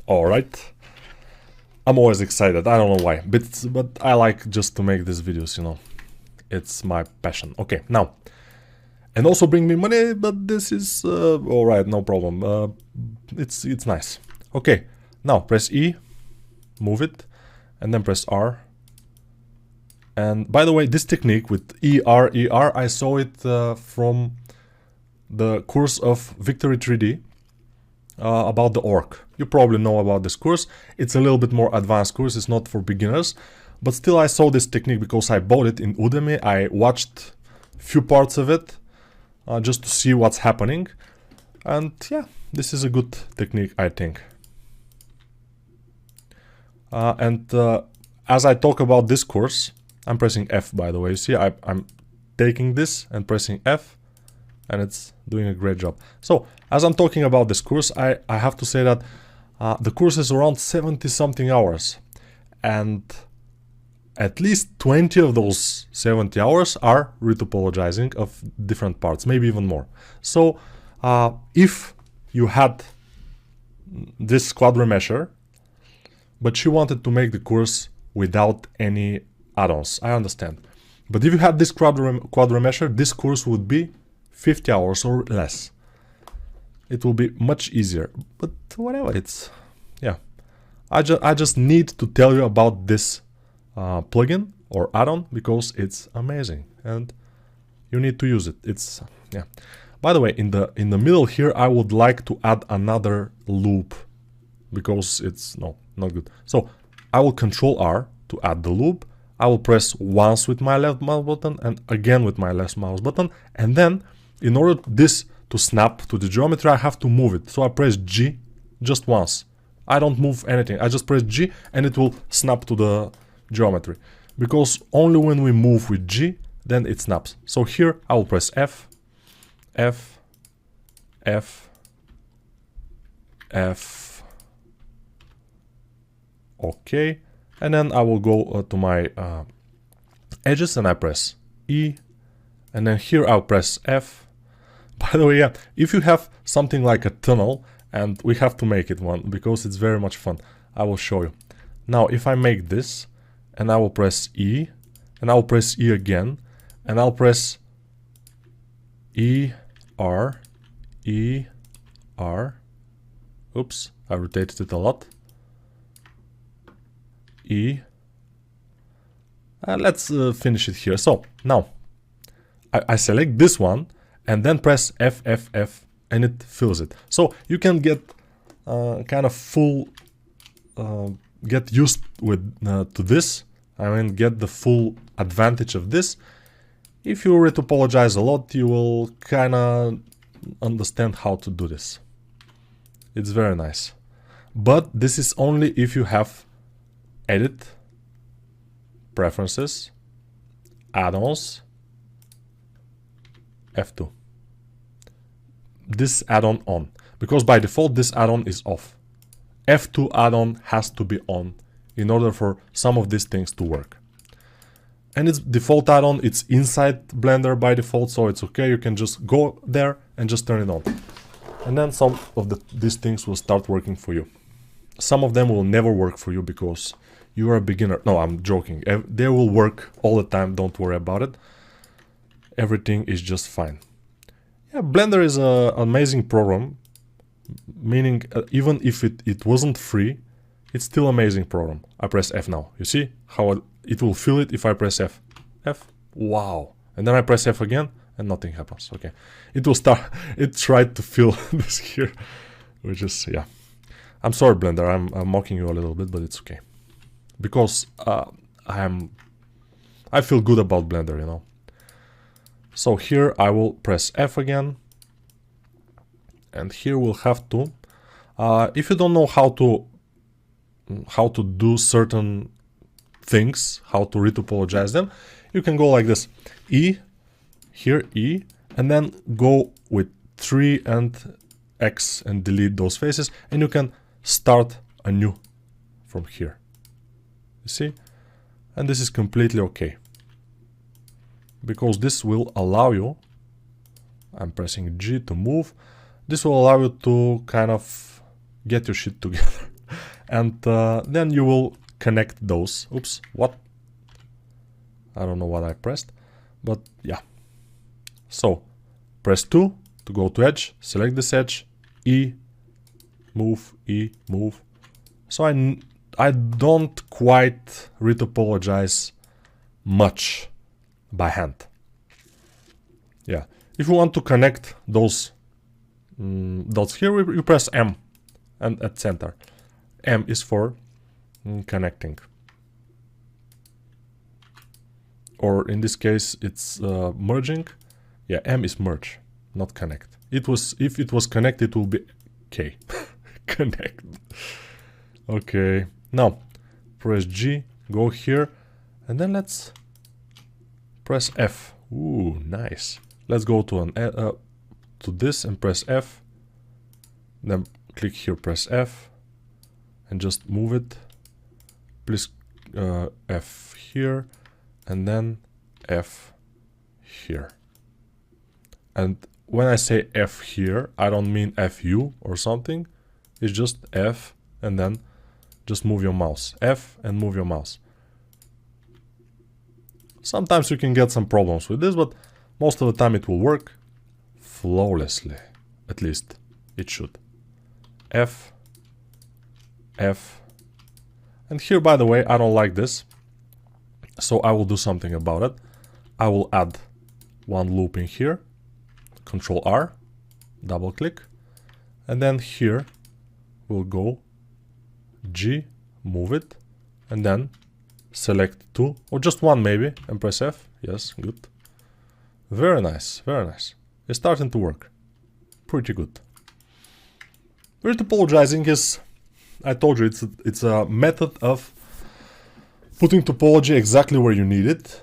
All right. I'm always excited. I don't know why, but I like just to make these videos, you know. It's my passion. Okay, now. And also bring me money, but this is all right, no problem. It's nice. Okay, now press E, move it, and then press R. And by the way, this technique with ER, I saw it from the course of Victory 3D about the orc. You probably know about this course. It's a little bit more advanced course. It's not for beginners, but still I saw this technique because I bought it in Udemy. I watched a few parts of it just to see what's happening. And yeah, this is a good technique, I think. As I talk about this course, I'm pressing F, by the way. You see, I'm taking this and pressing F, and it's doing a great job. So, as I'm talking about this course, I have to say that the course is around 70-something hours. And at least 20 of those 70 hours are retopologizing of different parts, maybe even more. So, if you had this quad remesher, but you wanted to make the course without any add-ons, I understand. But if you had this quad remesher, this course would be 50 hours or less. It will be much easier, but whatever, it's, yeah. I just need to tell you about this plugin or add-on because it's amazing and you need to use it. It's, yeah. By the way, in the middle here, I would like to add another loop because it's, no, not good. So I will Control R to add the loop. I will press once with my left mouse button and again with my left mouse button. And then in order this to snap to the geometry, I have to move it. So I press G just once. I don't move anything. I just press G and it will snap to the geometry. Because only when we move with G, then it snaps. So here I will press F, F, F, F. Okay. And then I will go to my edges and I press E. And then here I'll press F. By the way, yeah, if you have something like a tunnel, and we have to make it one because it's very much fun, I will show you. Now, if I make this, and I will press E, and I'll press E again, and I'll press E, R, E, R. Oops, I rotated it a lot. E. Let's finish it here. So now I select this one and then press F, F, F, and it fills it. So you can get kind of full, get used with to this. I mean, get the full advantage of this. If you retopologize a lot, you will kind of understand how to do this. It's very nice. But this is only if you have Edit, Preferences, Add-ons, F2. This add-on on, because by default this add-on is off. F2 add-on has to be on in order for some of these things to work. And it's default add-on, it's inside Blender by default, so it's okay. You can just go there and just turn it on. And then some of these things will start working for you. Some of them will never work for you because you are a beginner. No, I'm joking. They will work all the time. Don't worry about it. Everything is just fine. Yeah, Blender is an amazing program. Meaning, even if it wasn't free, it's still an amazing program. I press F now. You see how it will fill it if I press F. F. Wow. And then I press F again and nothing happens. Okay. It will start. It tried to fill this here. Which is, yeah. I'm sorry, Blender. I'm mocking you a little bit, but it's okay. Because I feel good about Blender, you know. So here I will press F again, and here we'll have to. If you don't know how to do certain things, how to retopologize them, you can go like this: E, here E, and then go with 3 and X and delete those faces, and you can start anew from here. You see? And this is completely okay. Because this will allow you, I'm pressing G to move, this will allow you to kind of get your shit together. and then you will connect those. Oops, what? I don't know what I pressed, but yeah. So press 2 to go to edge, select this edge, E, move, So I don't quite retopologize much by hand. Yeah, if you want to connect those dots here, you press M and at center. M is for connecting. Or in this case, it's merging. Yeah, M is merge, not connect. If it was connect, it will be K. Connect. Okay, now press G, go here, and then let's press F. Ooh, nice. Let's go to to this and press F. Then click here, press F, and just move it. Please F here, and then F here. And when I say F here, I don't mean FU or something. It's just F, and then just move your mouse. F and move your mouse. Sometimes you can get some problems with this, but most of the time it will work flawlessly. At least it should. F, F. And here, by the way, I don't like this, so I will do something about it. I will add one loop in here. Control R, double click, and then here we'll go G, move it, and then select 2 or just 1 maybe, and press F. Yes, good. Very nice, very nice. It's starting to work. Pretty good. Retopologizing is, I told you, it's a method of putting topology exactly where you need it,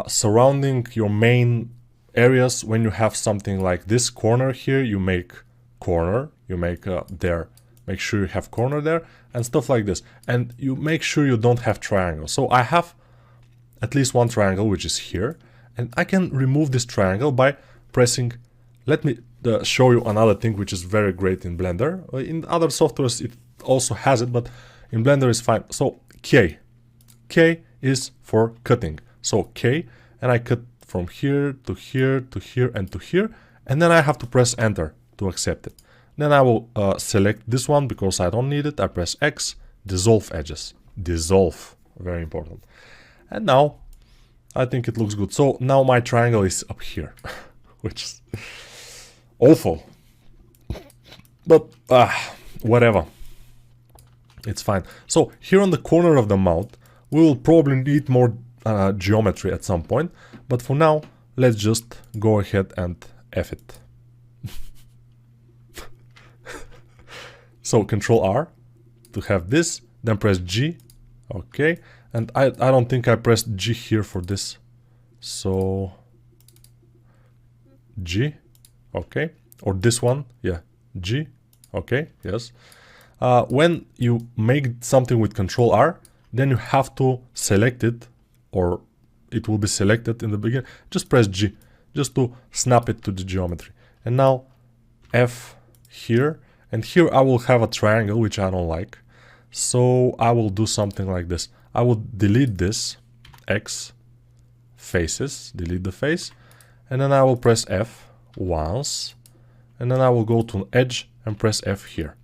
surrounding your main areas. When you have something like this corner here, you make corner, you make there, make sure you have corner there, and stuff like this. And you make sure you don't have triangle. So I have at least one triangle, which is here, and I can remove this triangle by pressing, let me show you another thing which is very great in Blender. In other softwares it also has it, but in Blender it's fine. So K is for cutting. So K, and I cut from here to here to here and to here, and then I have to press enter to accept it. Then I will select this one because I don't need it. I press X, dissolve edges. Dissolve, very important. And now I think it looks good. So now my triangle is up here, which is awful. But whatever. It's fine. So here on the corner of the mouth, we will probably need more geometry at some point. But for now, let's just go ahead and F it. So Control R to have this, then press G. Okay. And I don't think I pressed G here for this. So G. Okay. Or this one. Yeah. G. Okay. Yes. When you make something with Control R, then you have to select it, or it will be selected in the beginning. Just press G, just to snap it to the geometry. And now F here, and here I will have a triangle, which I don't like. So I will do something like this. I will delete this, X, faces, delete the face, and then I will press F once, and then I will go to an edge and press F here.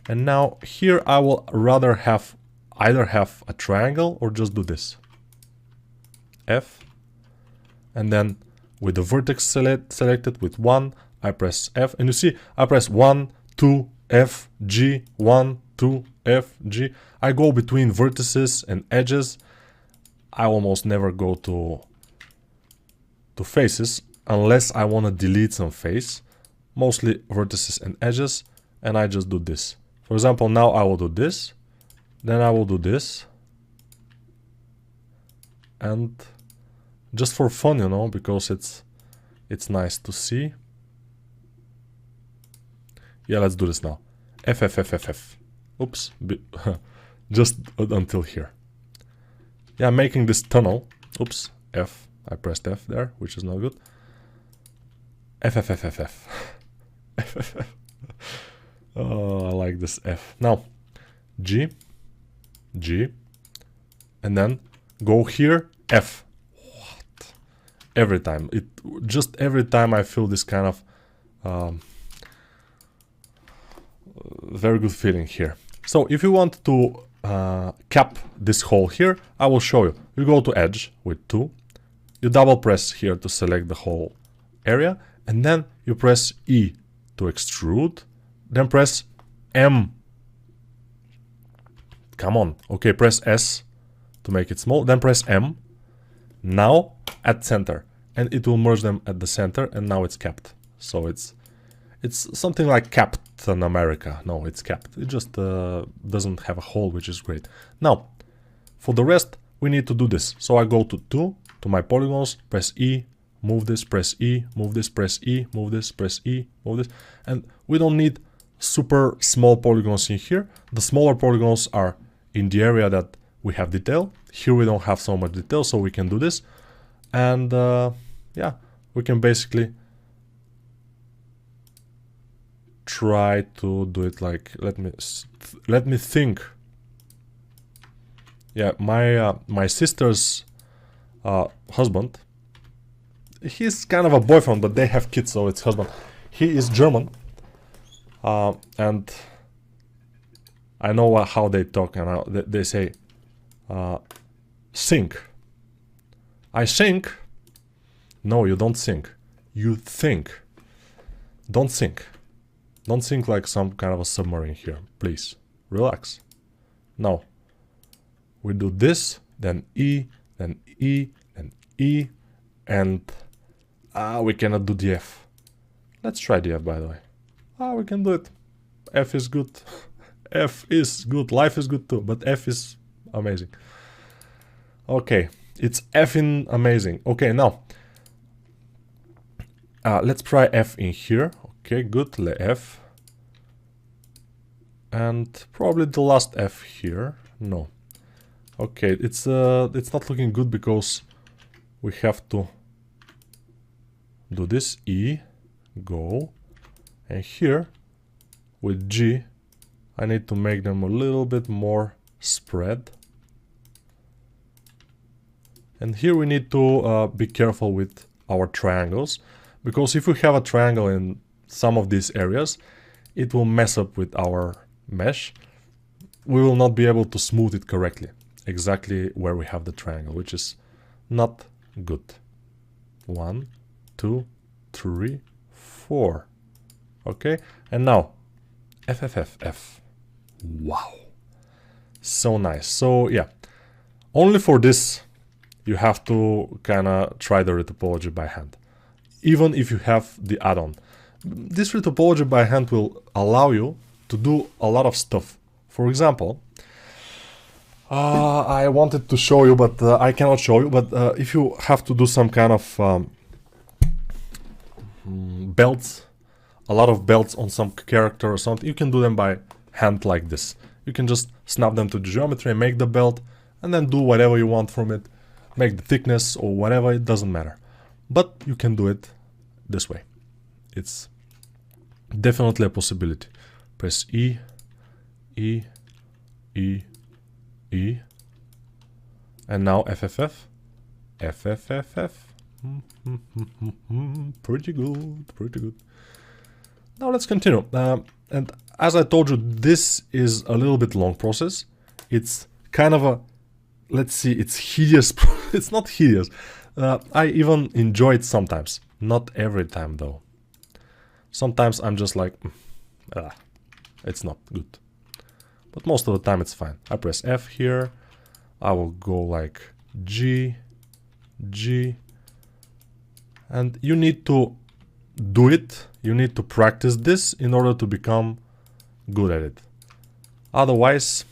And now here I will rather have either have a triangle or just do this. F, and then with the vertex selected with 1, I press F, and you see I press 1, 2, F, G, 1, 2, F, G. I go between vertices and edges. I almost never go to faces unless I want to delete some face, mostly vertices and edges, and I just do this. For example, now I will do this, then I will do this, and just for fun, you know, because it's nice to see. Yeah, let's do this now. F, F, F, F, F. Oops, just until here. Yeah, making this tunnel. Oops, F. I pressed F there, which is not good. F, F, F, F, F. F, F, F. Oh, I like this F. Now, G. G, and then go here, F. What? Every time. Just every time I feel this kind of very good feeling here. So if you want to cap this hole here, I will show you. You go to edge with 2, you double press here to select the whole area, and then you press E to extrude, then press M. Come on. Okay, press S to make it small, then press M. Now at center, and it will merge them at the center, and now it's capped. So it's something like Captain America. No, it's capped. It just doesn't have a hole, which is great. Now, for the rest, we need to do this. So I go to 2, to my polygons, press E, move this, press E, move this, press E, move this, press E, move this. And we don't need super small polygons in here. The smaller polygons are in the area that we have detail. Here we don't have so much detail, so we can do this. And yeah, we can basically try to do it like, let me think. Yeah, my sister's husband, he's kind of a boyfriend, but they have kids, so it's husband. He is German, and I know how they talk, and they say think. I think. No, you don't think. You think. Don't think. Don't think like some kind of a submarine here. Please, relax. Now, we do this, then E, then E, then E, and we cannot do the F. Let's try the F, by the way. We can do it. F is good. F is good. Life is good too, but F is amazing. Okay, it's effing amazing. Okay, now let's try F in here. Okay, good. Le F. And probably the last F here. No. Okay, it's not looking good because we have to do this. E, go, and here with G, I need to make them a little bit more spread. And here we need to be careful with our triangles, because if we have a triangle in some of these areas, it will mess up with our mesh. We will not be able to smooth it correctly, exactly where we have the triangle, which is not good. 1, 2, 3, 4. Okay, and now F, F, F, F. Wow, so nice. So yeah, only for this you have to kind of try the retopology by hand, even if you have the add-on. This retopology by hand will allow you to do a lot of stuff. For example, I wanted to show you, but I cannot show you. But if you have to do some kind of belts, a lot of belts on some character or something, you can do them by hand like this. You can just snap them to the geometry and make the belt, and then do whatever you want from it. Make the thickness or whatever, it doesn't matter. But you can do it this way. It's definitely a possibility. Press E, E, E, E, and now F, F, F, F, F, F, F. Pretty good, pretty good. Now let's continue. And as I told you, this is a little bit long process. It's kind of a, let's see, it's hideous. It's not hideous. I even enjoy it sometimes. Not every time though. Sometimes I'm just like, it's not good. But most of the time it's fine. I press F here. I will go like G, G. And you need to do it. You need to practice this in order to become good at it. Otherwise,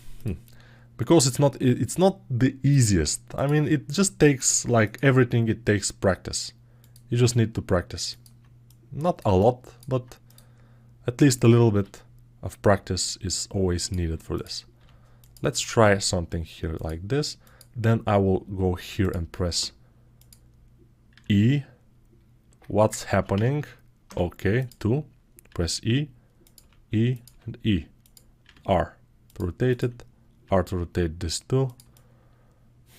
because it's not the easiest. I mean, it just takes, like everything, it takes practice. You just need to practice. Not a lot, but at least a little bit of practice is always needed for this. Let's try something here like this. Then I will go here and press E. What's happening? Okay, 2. Press E, E, and E. R to rotate it. R to rotate this too.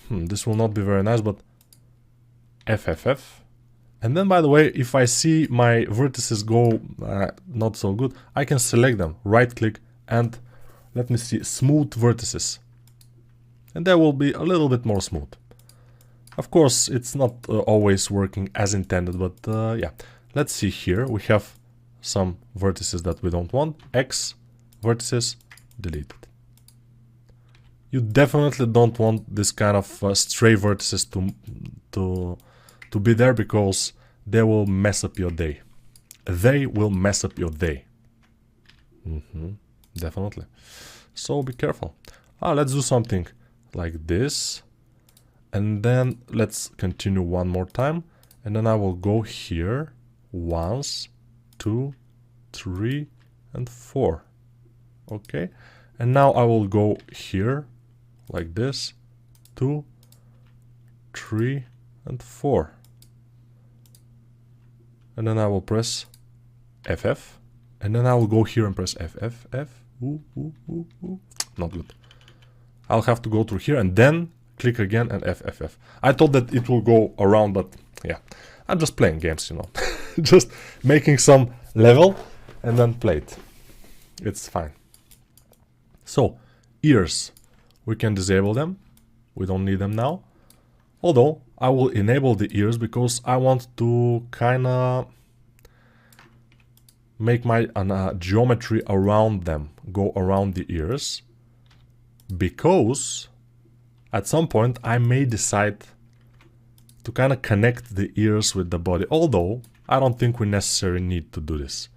This will not be very nice, but FFF. And then, by the way, if I see my vertices go not so good, I can select them, right click, and let me see, smooth vertices. And they will be a little bit more smooth. Of course, it's not always working as intended, but yeah. Let's see here. We have some vertices that we don't want. X, vertices, deleted. You definitely don't want this kind of stray vertices to be there, because they will mess up your day. They will mess up your day. Definitely. So be careful. Let's do something like this. And then let's continue one more time. And then I will go here. 1, 2, 3, and 4. Okay. And now I will go here like this. 2, 3, and 4. And then I will press FF. And then I will go here and press FF. F. Not good. I'll have to go through here and then click again and FFF. I thought that it will go around, but yeah. I'm just playing games, you know. Just making some level and then play it. It's fine. So, ears. We can disable them. We don't need them now. Although, I will enable the ears because I want to kinda make my geometry around them, go around the ears. Because at some point I may decide to kind of connect the ears with the body. Although, I don't think we necessarily need to do this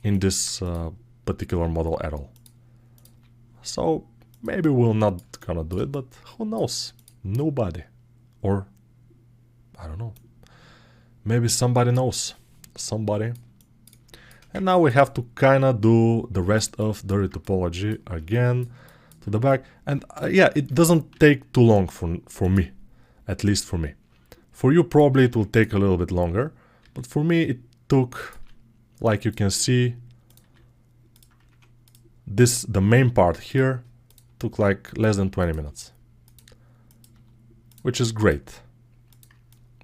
in this particular model at all. So, maybe we're not gonna do it, but who knows? Nobody. Or, I don't know. Maybe somebody knows. Somebody. And now we have to kind of do the rest of the retopology again to the back. And yeah, it doesn't take too long for me. At least for me. For you, probably it will take a little bit longer. But for me, it took, like you can see, the main part here took like less than 20 minutes. Which is great.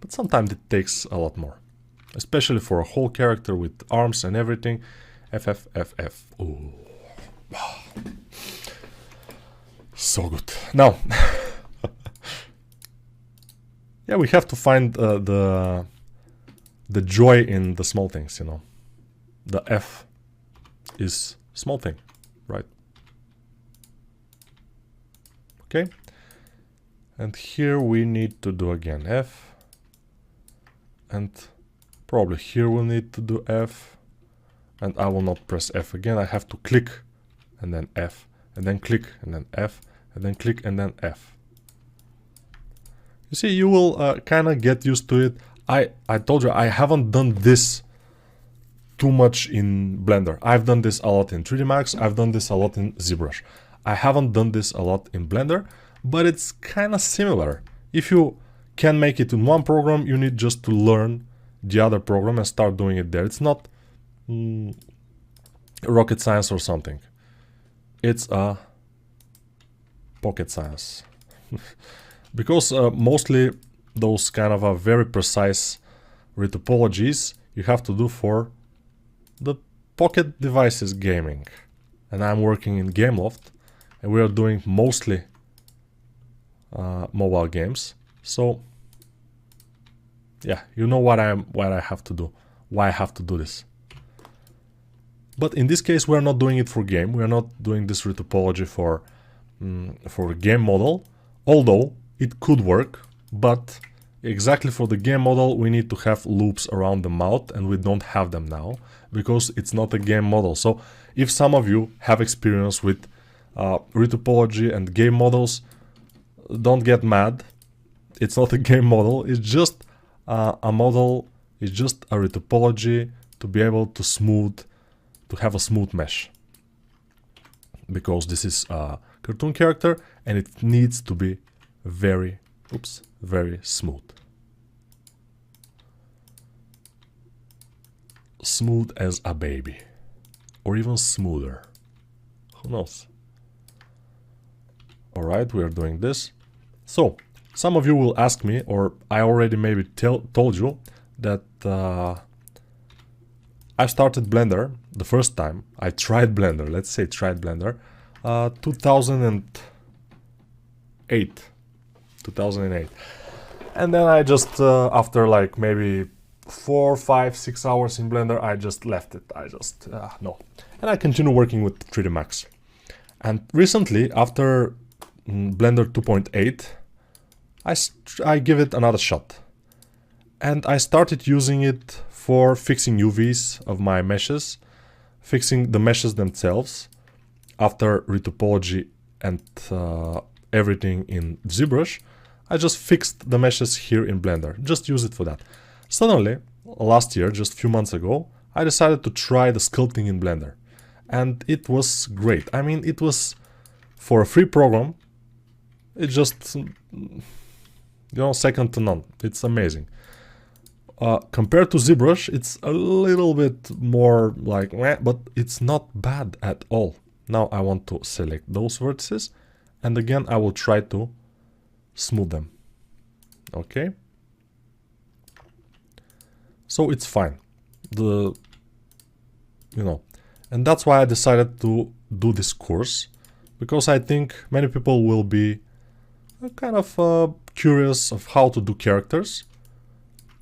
But sometimes it takes a lot more. Especially for a whole character with arms and everything. FFFF. Oh. So good. Now, yeah, we have to find the joy in the small things, you know. The F is small thing, right? Okay. And here we need to do again F. And probably here we'll need to do F. And I will not press F again. I have to click and then F. And then click and then F. And then click and then F. You see, you will kind of get used to it. I told you I haven't done this too much in Blender. I've done this a lot in 3D Max. I've done this a lot in ZBrush. I haven't done this a lot in Blender, but it's kind of similar. If you can make it in one program, you need just to learn the other program and start doing it there. It's not rocket science or something. It's a pocket science. Because mostly those kind of very precise retopologies you have to do for the pocket devices gaming. And I'm working in Gameloft and we are doing mostly mobile games. So yeah, you know what I have to do, why I have to do this. But in this case, we're not doing it for game. We're not doing this retopology for a game model, although it could work. But exactly for the game model, we need to have loops around the mouth, and we don't have them now because it's not a game model. So if some of you have experience with retopology and game models, don't get mad. It's not a game model. It's just a model. It's just a retopology to be able to have a smooth mesh. Because this is a cartoon character and it needs to be very smooth. Smooth as a baby. Or even smoother. Who knows? Alright, we are doing this. So, some of you will ask me, or I already maybe told you, that I started Blender the first time. I tried Blender, let's say tried Blender, 2008. 2008. And then I just, after like maybe 4, 5, 6 hours in Blender, I just left it. I just, no. And I continue working with 3D Max. And recently, after Blender 2.8, I give it another shot. And I started using it for fixing UVs of my meshes, fixing the meshes themselves after retopology and everything in ZBrush. I just fixed the meshes here in Blender, just use it for that. Suddenly, last year, just a few months ago, I decided to try the sculpting in Blender. And it was great. I mean, it was for a free program. It just, you know, second to none. It's amazing. Compared to ZBrush, it's a little bit more like, but it's not bad at all. Now I want to select those vertices, and again I will try to smooth them. Okay. So it's fine. You know, and that's why I decided to do this course, because I think many people will be kind of curious of how to do characters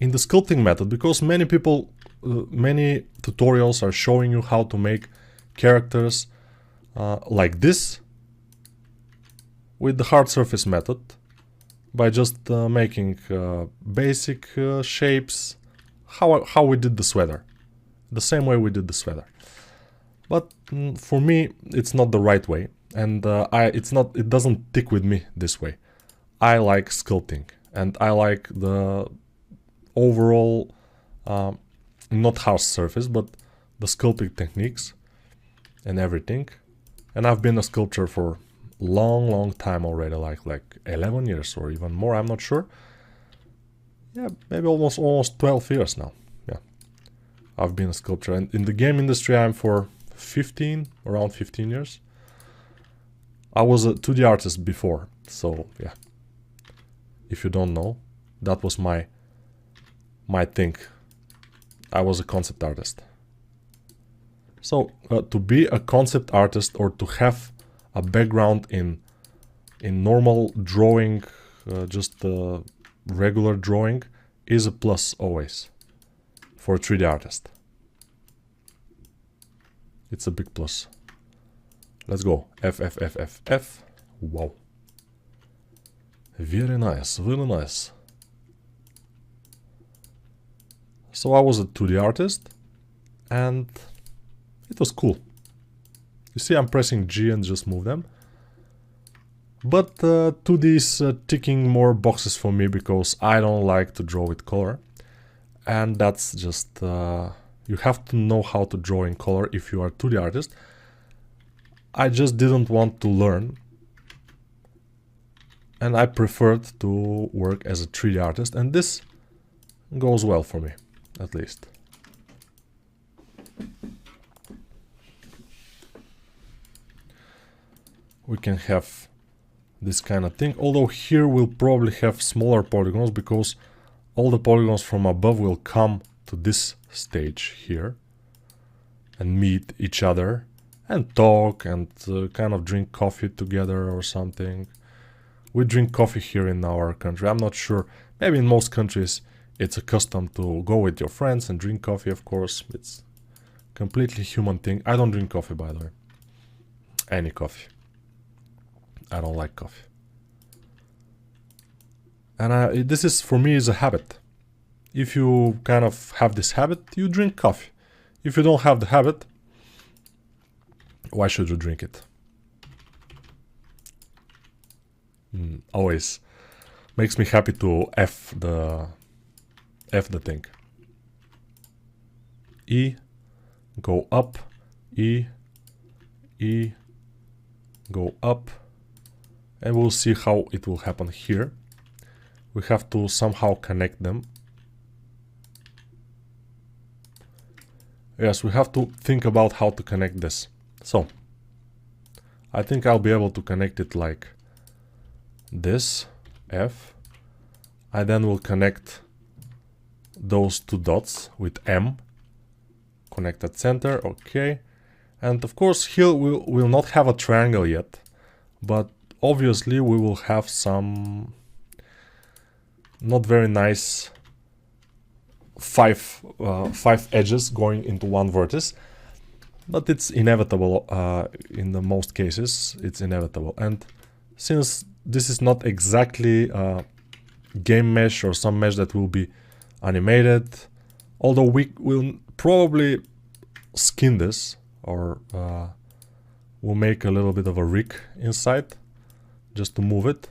in the sculpting method, because many people, many tutorials are showing you how to make characters like this with the hard surface method by just making basic shapes, how we did the sweater, the same way we did the sweater. But for me, it's not the right way, and it doesn't tick with me this way. I like sculpting, and I like the overall, not hard surface, but the sculpting techniques and everything. And I've been a sculptor for long time already, like 11 years or even more, I'm not sure. Yeah, maybe almost 12 years now. Yeah, I've been a sculptor, and in the game industry I'm for around 15 years. I was a 2D artist before, so yeah. If you don't know, that was my thing. I was a concept artist. So to be a concept artist, or to have a background in normal drawing, just regular drawing, is a plus always for a 3D artist. It's a big plus. Let's go. F, F, F, F, F. Wow. Very nice, very nice. So I was a 2D artist, and it was cool. You see, I'm pressing G and just move them. But 2D is ticking more boxes for me, because I don't like to draw with color. And that's just, you have to know how to draw in color if you are a 2D artist. I just didn't want to learn, and I preferred to work as a 3D artist, and this goes well for me, at least. We can have this kind of thing, although here we'll probably have smaller polygons, because all the polygons from above will come to this stage here and meet each other and talk and kind of drink coffee together or something. We drink coffee here in our country. I'm not sure, maybe in most countries it's a custom to go with your friends and drink coffee, of course. It's completely human thing. I don't drink coffee, by the way. Any coffee. I don't like coffee. And this is, for me, is a habit. If you kind of have this habit, you drink coffee. If you don't have the habit, why should you drink it? Always makes me happy to F the thing. E, go up, E, go up, and we'll see how it will happen here. We have to somehow connect them. Yes, we have to think about how to connect this. So, I think I'll be able to connect it like this F. I then will connect those two dots with M. Connect at center, okay. And of course here we'll not have a triangle yet, but obviously we will have some not very nice five edges going into one vertex, but it's inevitable. In the most cases it's inevitable, and since this is not exactly a game mesh or some mesh that will be animated, although we will probably skin this, or we'll make a little bit of a rig inside just to move it.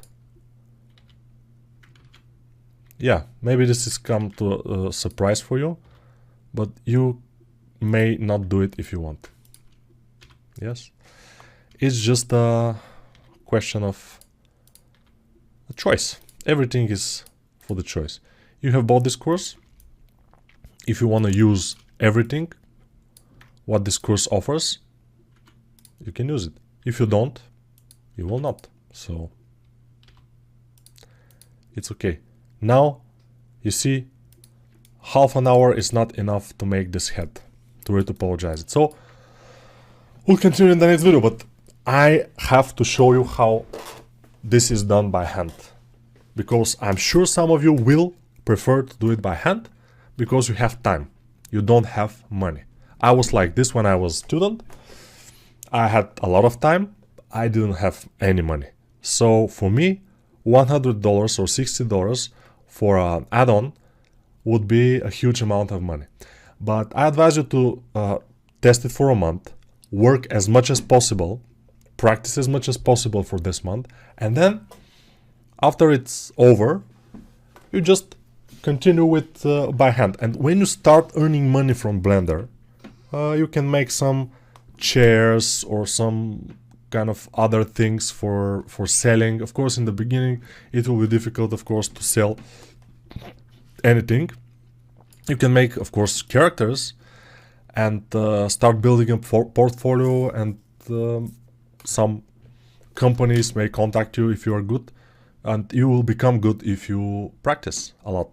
Yeah, maybe this has come to a surprise for you, but you may not do it if you want. Yes, it's just a question of a choice. Everything is for the choice. You have bought this course. If you want to use everything what this course offers, you can use it. If you don't, you will not. So it's okay. Now you see, half an hour is not enough to make this head, to retopologize it. So we'll continue in the next video, but I have to show you how this is done by hand, because I'm sure some of you will prefer to do it by hand because you have time, you don't have money. I was like this when I was a student. I had a lot of time, I didn't have any money. So for me, $100 or $60 for an add-on would be a huge amount of money. But I advise you to test it for a month, work as much as possible, practice as much as possible for this month, and then after it's over, you just continue with by hand. And when you start earning money from Blender, you can make some chairs or some kind of other things for selling. Of course, in the beginning it will be difficult, of course, to sell anything. You can make, of course, characters and start building a portfolio, and some companies may contact you if you are good, and you will become good if you practice a lot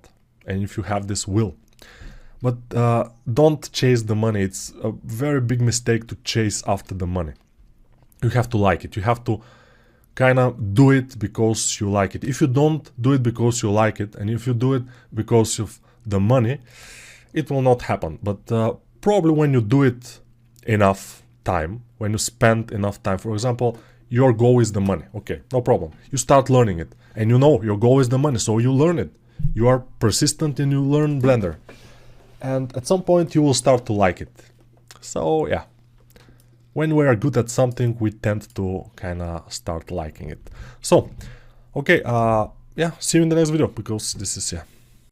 and if you have this will. But don't chase the money. It's a very big mistake to chase after the money. You have to like it. You have to kind of do it because you like it. If you don't do it because you like it, and if you do it because of the money, it will not happen. But probably when you do it enough time, when you spend enough time, for example, your goal is the money. Okay, no problem. You start learning it, and you know your goal is the money, so you learn it. You are persistent and you learn Blender. And at some point you will start to like it. So yeah, when we are good at something, we tend to kind of start liking it. So, okay, yeah, see you in the next video, because this is, yeah,